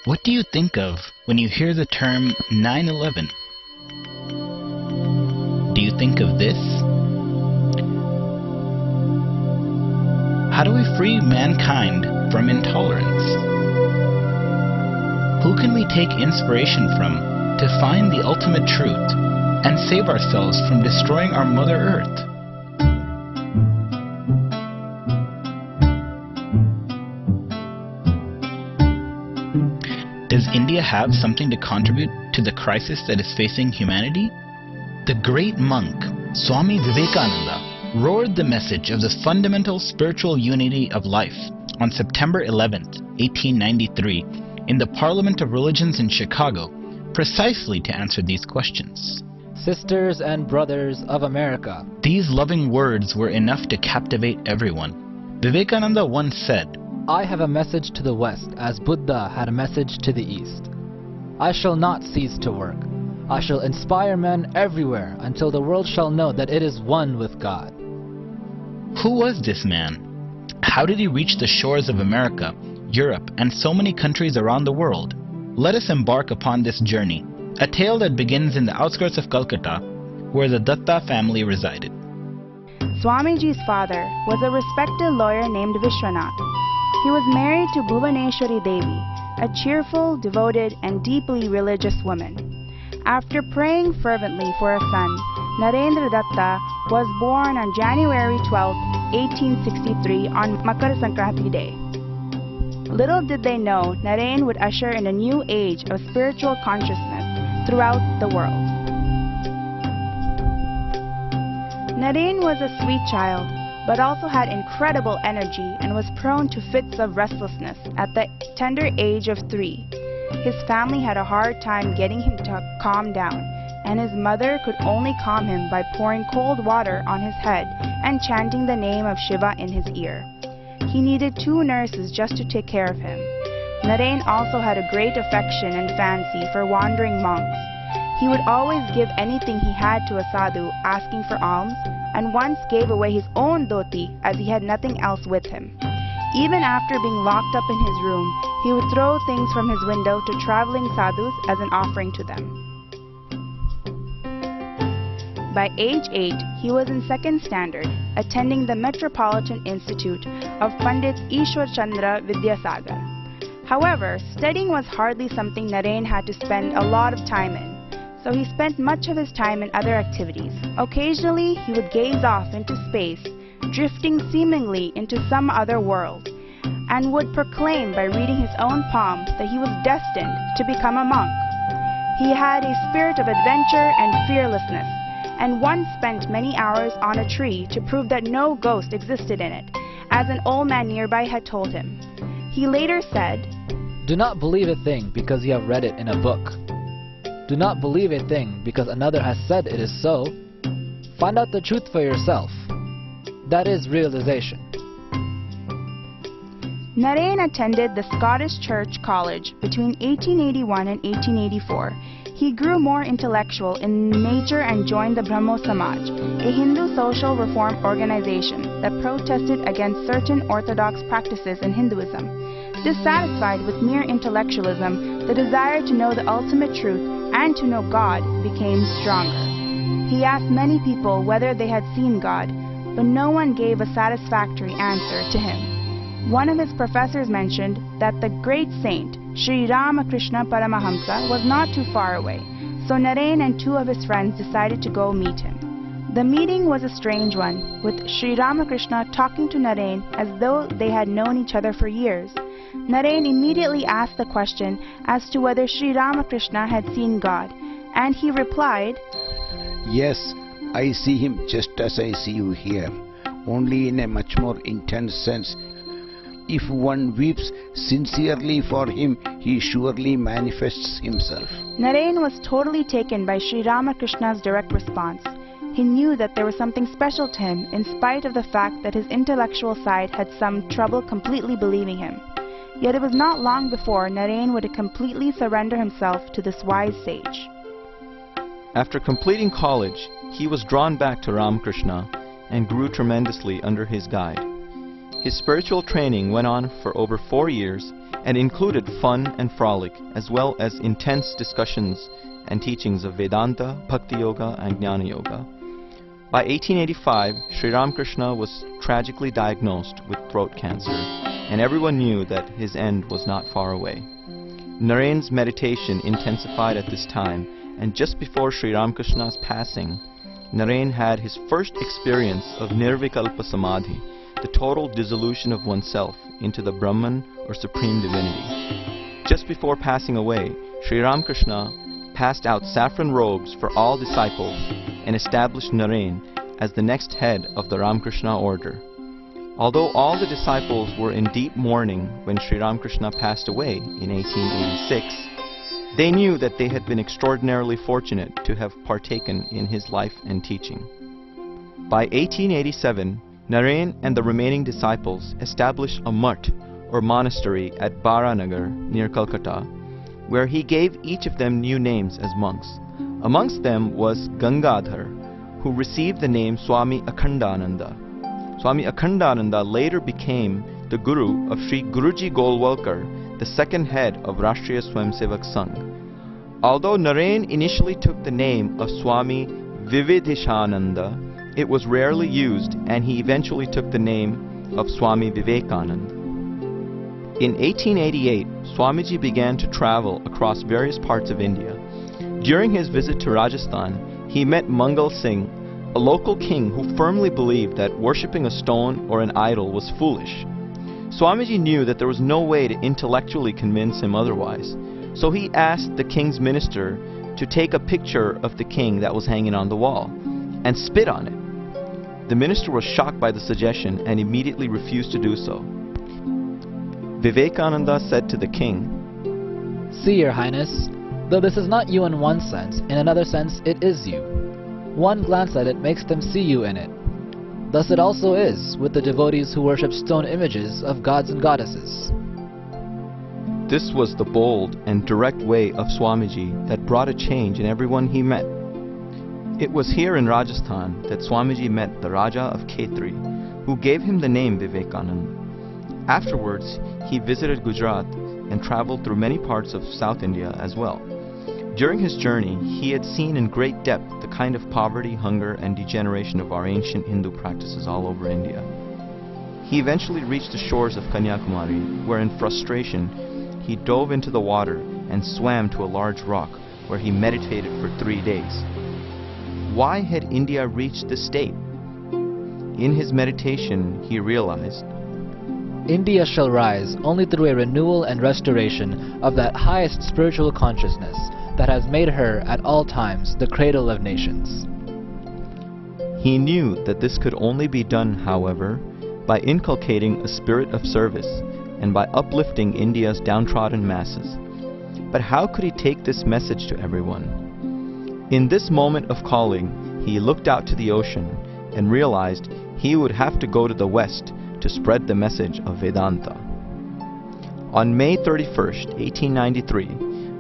What do you think of when you hear the term 9/11? Do you think of this? How do we free mankind from intolerance? Who can we take inspiration from to find the ultimate truth and save ourselves from destroying our Mother Earth? Does India have something to contribute to the crisis that is facing humanity? The great monk, Swami Vivekananda, roared the message of the fundamental spiritual unity of life on September 11th, 1893, in the Parliament of Religions in Chicago, precisely to answer these questions. Sisters and brothers of America. These loving words were enough to captivate everyone. Vivekananda once said, I have a message to the West, as Buddha had a message to the East. I shall not cease to work. I shall inspire men everywhere until the world shall know that it is one with God. Who was this man? How did he reach the shores of America, Europe, and so many countries around the world? Let us embark upon this journey, a tale that begins in the outskirts of Calcutta, where the Datta family resided. Swamiji's father was a respected lawyer named Vishwanath. He was married to Bhuvaneshwari Devi, a cheerful, devoted, and deeply religious woman. After praying fervently for a son, Narendra Datta was born on January 12, 1863 on Makar Sankranti Day. Little did they know Naren would usher in a new age of spiritual consciousness throughout the world. Naren was a sweet child, but also had incredible energy and was prone to fits of restlessness at the tender age of 3. His family had a hard time getting him to calm down, and his mother could only calm him by pouring cold water on his head and chanting the name of Shiva in his ear. He needed 2 nurses just to take care of him. Naren also had a great affection and fancy for wandering monks. He would always give anything he had to a sadhu asking for alms, and once gave away his own dhoti as he had nothing else with him. Even after being locked up in his room, he would throw things from his window to traveling sadhus as an offering to them. By age 8, he was in 2nd standard, attending the Metropolitan Institute of Pandit Ishwar Chandra Vidyasagar. However, studying was hardly something Naren had to spend a lot of time in, so he spent much of his time in other activities. Occasionally, he would gaze off into space, drifting seemingly into some other world, and would proclaim by reading his own palms that he was destined to become a monk. He had a spirit of adventure and fearlessness, and once spent many hours on a tree to prove that no ghost existed in it, as an old man nearby had told him. He later said, Do not believe a thing because you have read it in a book. Do not believe a thing because another has said it is so. Find out the truth for yourself. That is realization. Naren attended the Scottish Church College between 1881 and 1884. He grew more intellectual in nature and joined the Brahmo Samaj, a Hindu social reform organization that protested against certain orthodox practices in Hinduism. Dissatisfied with mere intellectualism, the desire to know the ultimate truth and to know God became stronger. He asked many people whether they had seen God, but no one gave a satisfactory answer to him. One of his professors mentioned that the great saint, Sri Ramakrishna Paramahamsa, was not too far away, so Naren and 2 of his friends decided to go meet him. The meeting was a strange one, with Sri Ramakrishna talking to Naren as though they had known each other for years. Naren immediately asked the question as to whether Sri Ramakrishna had seen God, and he replied, Yes, I see him just as I see you here, only in a much more intense sense. If one weeps sincerely for him, he surely manifests himself. Naren was totally taken by Sri Ramakrishna's direct response. He knew that there was something special to him in spite of the fact that his intellectual side had some trouble completely believing him. Yet it was not long before Naren would completely surrender himself to this wise sage. After completing college, he was drawn back to Ramakrishna and grew tremendously under his guide. His spiritual training went on for over 4 years and included fun and frolic, as well as intense discussions and teachings of Vedanta, Bhakti Yoga and Jnana Yoga. By 1885, Sri Ramakrishna was tragically diagnosed with throat cancer, and everyone knew that his end was not far away. Narayan's meditation intensified at this time, and just before Sri Ramakrishna's passing, Narayan had his first experience of Nirvikalpa Samadhi, the total dissolution of oneself into the Brahman or Supreme Divinity. Just before passing away, Sri Ramakrishna passed out saffron robes for all disciples and established Narayan as the next head of the Ramakrishna order. Although all the disciples were in deep mourning when Sri Ramakrishna passed away in 1886, they knew that they had been extraordinarily fortunate to have partaken in his life and teaching. By 1887, Narayan and the remaining disciples established a mutt or monastery at Baranagar near Calcutta, where he gave each of them new names as monks. Amongst them was Gangadhar, who received the name Swami Akhandananda. Swami Akhandananda later became the guru of Sri Guruji Golwalkar, the second head of Rashtriya Swayamsevak Sangh. Although Narayan initially took the name of Swami Vivedishananda, it was rarely used, and he eventually took the name of Swami Vivekananda. In 1888, Swamiji began to travel across various parts of India. During his visit to Rajasthan, he met Mangal Singh, a local king who firmly believed that worshipping a stone or an idol was foolish. Swamiji knew that there was no way to intellectually convince him otherwise, so he asked the king's minister to take a picture of the king that was hanging on the wall and spit on it. The minister was shocked by the suggestion and immediately refused to do so. Vivekananda said to the king, "See, Your Highness, though this is not you in one sense, in another sense it is you. One glance at it makes them see you in it. Thus it also is with the devotees who worship stone images of gods and goddesses." This was the bold and direct way of Swamiji that brought a change in everyone he met. It was here in Rajasthan that Swamiji met the Raja of Khetri, who gave him the name Vivekananda. Afterwards, he visited Gujarat and traveled through many parts of South India as well. During his journey, he had seen in great depth the kind of poverty, hunger, and degeneration of our ancient Hindu practices all over India. He eventually reached the shores of Kanyakumari, where in frustration, he dove into the water and swam to a large rock, where he meditated for 3 days. Why had India reached this state? In his meditation, he realized, India shall rise only through a renewal and restoration of that highest spiritual consciousness that has made her at all times the cradle of nations. He knew that this could only be done, however, by inculcating a spirit of service and by uplifting India's downtrodden masses. But how could he take this message to everyone? In this moment of calling, he looked out to the ocean and realized he would have to go to the west to spread the message of Vedanta. On May 31st, 1893,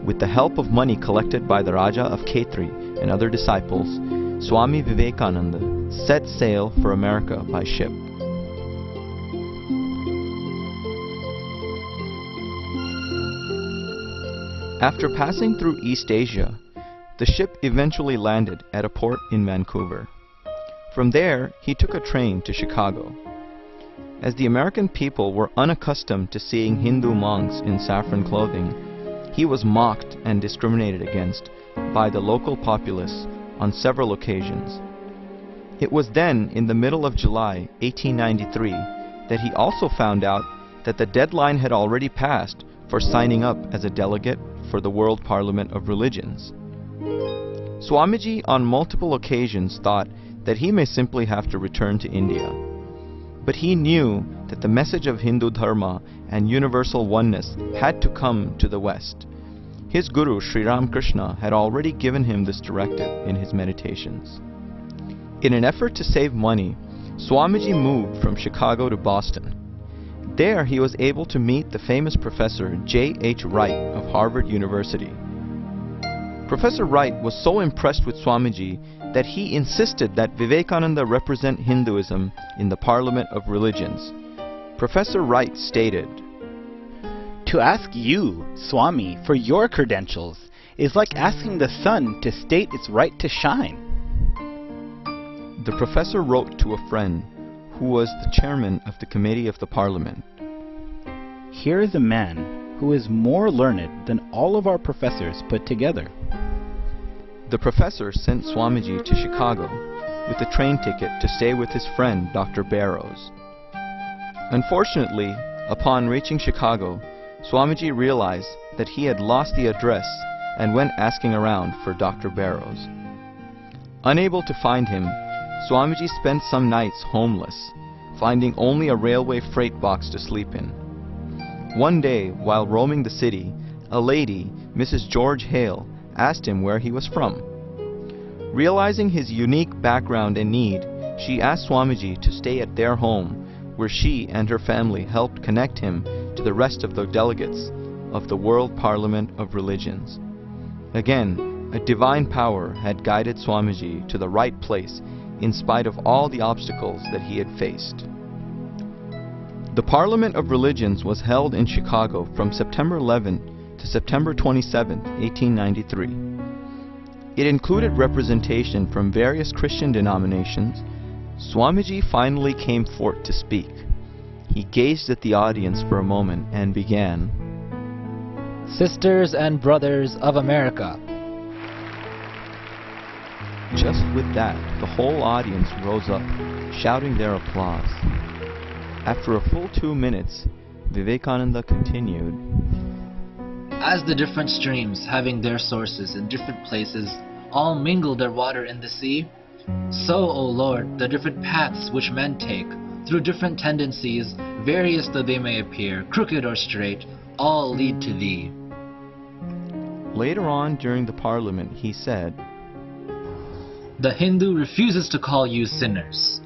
with the help of money collected by the Raja of Khetri and other disciples, Swami Vivekananda set sail for America by ship. After passing through East Asia, the ship eventually landed at a port in Vancouver. From there, he took a train to Chicago. As the American people were unaccustomed to seeing Hindu monks in saffron clothing, he was mocked and discriminated against by the local populace on several occasions. It was then, in the middle of July 1893, that he also found out that the deadline had already passed for signing up as a delegate for the World Parliament of Religions. Swamiji on multiple occasions thought that he may simply have to return to India. But he knew that the message of Hindu Dharma and universal oneness had to come to the West. His guru Sri Ramakrishna had already given him this directive in his meditations. In an effort to save money, Swamiji moved from Chicago to Boston. There he was able to meet the famous professor J.H. Wright of Harvard University. Professor Wright was so impressed with Swamiji that he insisted that Vivekananda represent Hinduism in the Parliament of Religions. Professor Wright stated, "To ask you, Swami, for your credentials is like asking the sun to state its right to shine." The professor wrote to a friend who was the chairman of the committee of the parliament, "Here is a man who is more learned than all of our professors put together." The professor sent Swamiji to Chicago with a train ticket to stay with his friend Dr. Barrows. Unfortunately, upon reaching Chicago, Swamiji realized that he had lost the address and went asking around for Dr. Barrows. Unable to find him, Swamiji spent some nights homeless, finding only a railway freight box to sleep in. One day, while roaming the city, a lady, Mrs. George Hale, asked him where he was from. Realizing his unique background and need, she asked Swamiji to stay at their home, where she and her family helped connect him to the rest of the delegates of the World Parliament of Religions. Again, a divine power had guided Swamiji to the right place in spite of all the obstacles that he had faced. The Parliament of Religions was held in Chicago from September 11 to September 27, 1893. It included representation from various Christian denominations. Swamiji finally came forth to speak. He gazed at the audience for a moment and began, "Sisters and brothers of America." Just with that, the whole audience rose up, shouting their applause. After a full 2 minutes, Vivekananda continued, As the different streams, having their sources in different places, all mingle their water in the sea, so, O Lord, the different paths which men take, through different tendencies, various though they may appear, crooked or straight, all lead to Thee. Later on during the Parliament, he said, The Hindu refuses to call you sinners.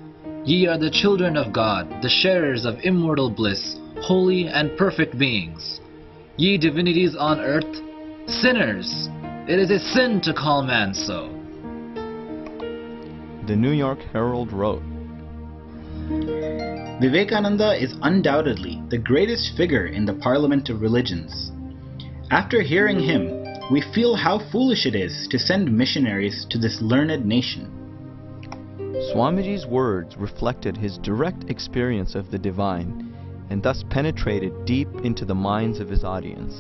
Ye are the children of God, the sharers of immortal bliss, holy and perfect beings. Ye divinities on earth, sinners! It is a sin to call man so. The New York Herald wrote, Vivekananda is undoubtedly the greatest figure in the Parliament of Religions. After hearing him, we feel how foolish it is to send missionaries to this learned nation. Swamiji's words reflected his direct experience of the divine and thus penetrated deep into the minds of his audience.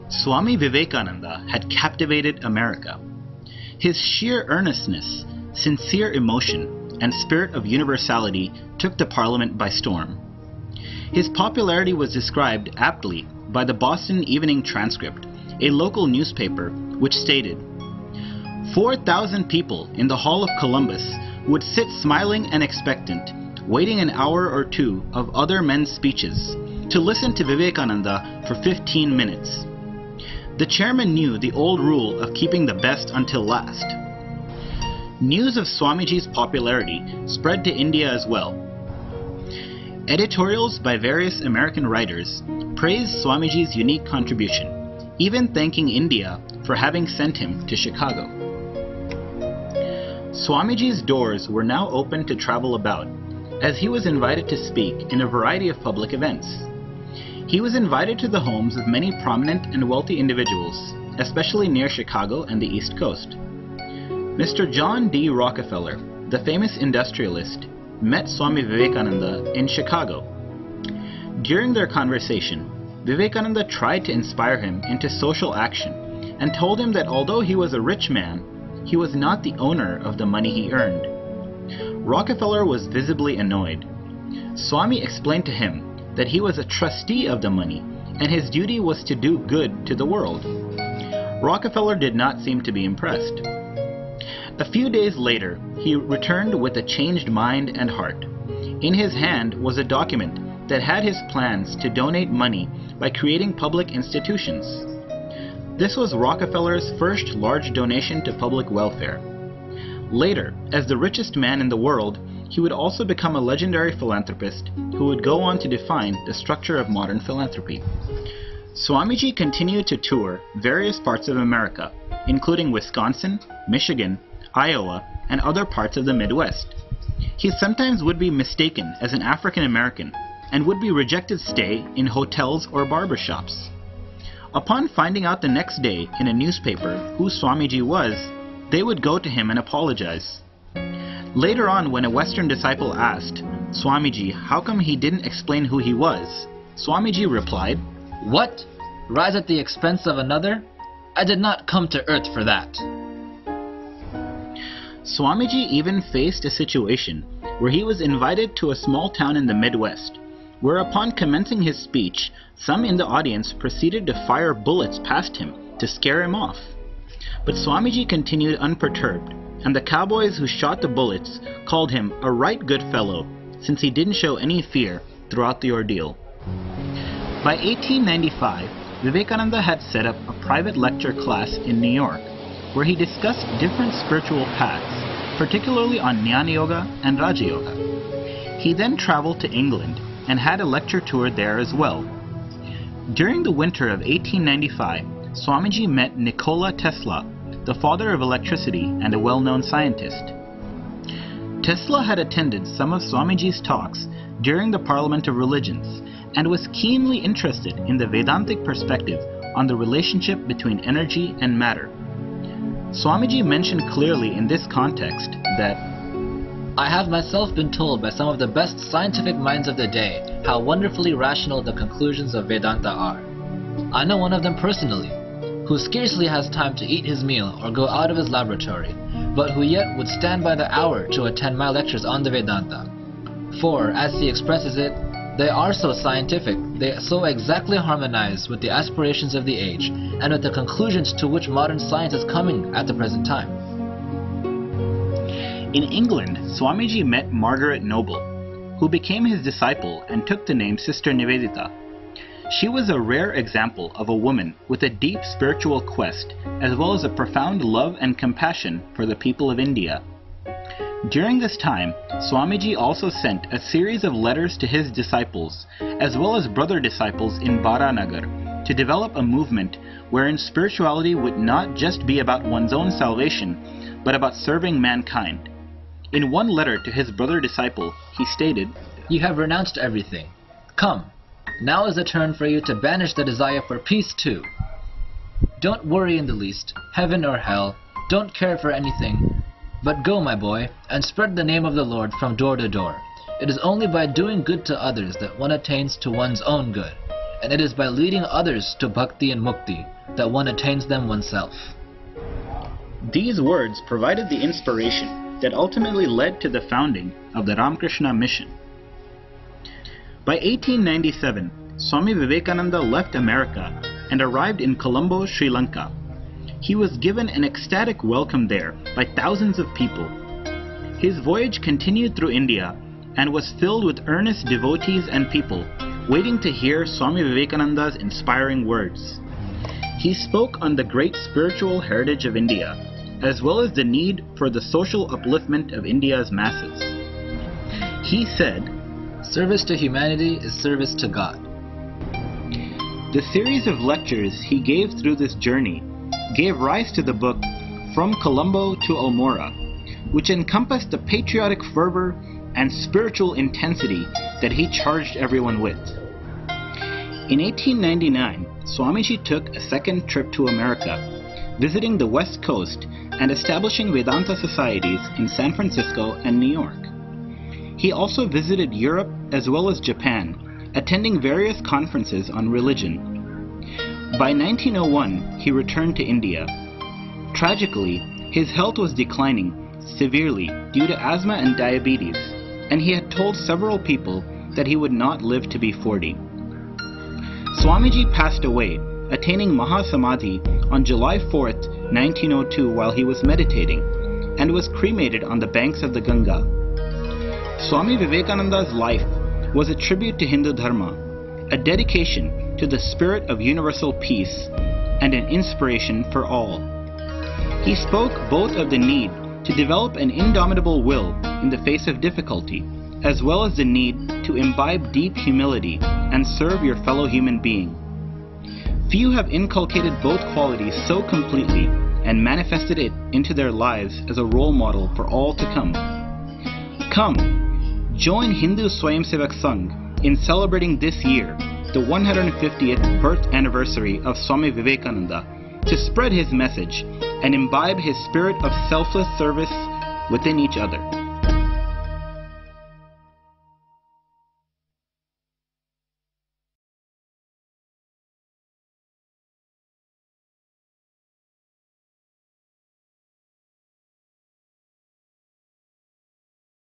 Swami Vivekananda had captivated America. His sheer earnestness, sincere emotion, and spirit of universality took the Parliament by storm. His popularity was described aptly by the Boston Evening Transcript, a local newspaper, which stated, 4,000 people in the Hall of Columbus would sit smiling and expectant, waiting an hour or two of other men's speeches to listen to Vivekananda for 15 minutes. The chairman knew the old rule of keeping the best until last. News of Swamiji's popularity spread to India as well. Editorials by various American writers praised Swamiji's unique contribution, even thanking India for having sent him to Chicago. Swamiji's doors were now open to travel about, as he was invited to speak in a variety of public events. He was invited to the homes of many prominent and wealthy individuals, especially near Chicago and the East Coast. Mr. John D. Rockefeller, the famous industrialist, met Swami Vivekananda in Chicago. During their conversation, Vivekananda tried to inspire him into social action and told him that although he was a rich man, he was not the owner of the money he earned. Rockefeller was visibly annoyed. Swami explained to him that he was a trustee of the money and his duty was to do good to the world. Rockefeller did not seem to be impressed. A few days later, he returned with a changed mind and heart. In his hand was a document that had his plans to donate money by creating public institutions. This was Rockefeller's first large donation to public welfare. Later, as the richest man in the world, he would also become a legendary philanthropist who would go on to define the structure of modern philanthropy. Swamiji continued to tour various parts of America, including Wisconsin, Michigan, Iowa, and other parts of the Midwest. He sometimes would be mistaken as an African American and would be rejected stay in hotels or barbershops. Upon finding out the next day in a newspaper who Swamiji was, they would go to him and apologize. Later on, when a Western disciple asked Swamiji how come he didn't explain who he was, Swamiji replied, What? Rise at the expense of another? I did not come to earth for that. Swamiji even faced a situation where he was invited to a small town in the Midwest, where upon commencing his speech, some in the audience proceeded to fire bullets past him to scare him off. But Swamiji continued unperturbed, and the cowboys who shot the bullets called him a right good fellow, since he didn't show any fear throughout the ordeal. By 1895, Vivekananda had set up a private lecture class in New York, where he discussed different spiritual paths, particularly on Jnana Yoga and Raja Yoga. He then traveled to England and had a lecture tour there as well. During the winter of 1895, Swamiji met Nikola Tesla, the father of electricity and a well-known scientist. Tesla had attended some of Swamiji's talks during the Parliament of Religions and was keenly interested in the Vedantic perspective on the relationship between energy and matter. Swamiji mentioned clearly in this context that, I have myself been told by some of the best scientific minds of the day how wonderfully rational the conclusions of Vedanta are. I know one of them personally, who scarcely has time to eat his meal or go out of his laboratory, but who yet would stand by the hour to attend my lectures on the Vedanta. For, as he expresses it, they are so scientific, they so exactly harmonize with the aspirations of the age and with the conclusions to which modern science is coming at the present time. In England, Swamiji met Margaret Noble, who became his disciple and took the name Sister Nivedita. She was a rare example of a woman with a deep spiritual quest, as well as a profound love and compassion for the people of India. During this time, Swamiji also sent a series of letters to his disciples, as well as brother disciples in Baranagar, to develop a movement wherein spirituality would not just be about one's own salvation, but about serving mankind. In one letter to his brother disciple, he stated, You have renounced everything. Come, now is the turn for you to banish the desire for peace too. Don't worry in the least, heaven or hell, don't care for anything, but go, my boy, and spread the name of the Lord from door to door. It is only by doing good to others that one attains to one's own good, and it is by leading others to bhakti and mukti that one attains them oneself. These words provided the inspiration that ultimately led to the founding of the Ramakrishna Mission. By 1897, Swami Vivekananda left America and arrived in Colombo, Sri Lanka. He was given an ecstatic welcome there by thousands of people. His voyage continued through India and was filled with earnest devotees and people waiting to hear Swami Vivekananda's inspiring words. He spoke on the great spiritual heritage of India, as well as the need for the social upliftment of India's masses. He said, Service to humanity is service to God. The series of lectures he gave through this journey gave rise to the book From Colombo to Almora, which encompassed the patriotic fervor and spiritual intensity that he charged everyone with. In 1899, Swamiji took a second trip to America, visiting the West Coast and establishing Vedanta societies in San Francisco and New York. He also visited Europe as well as Japan, attending various conferences on religion. By 1901, he returned to India. Tragically, his health was declining severely due to asthma and diabetes, and he had told several people that he would not live to be 40. Swamiji passed away, attaining Mahasamadhi on July 4th, 1902 while he was meditating, and was cremated on the banks of the Ganga. Swami Vivekananda's life was a tribute to Hindu Dharma, a dedication to the spirit of universal peace, and an inspiration for all. He spoke both of the need to develop an indomitable will in the face of difficulty, as well as the need to imbibe deep humility and serve your fellow human being. Few have inculcated both qualities so completely and manifested it into their lives as a role model for all to come. Come, join Hindu Swayamsevak Sangh in celebrating this year the 150th birth anniversary of Swami Vivekananda to spread his message and imbibe his spirit of selfless service within each other.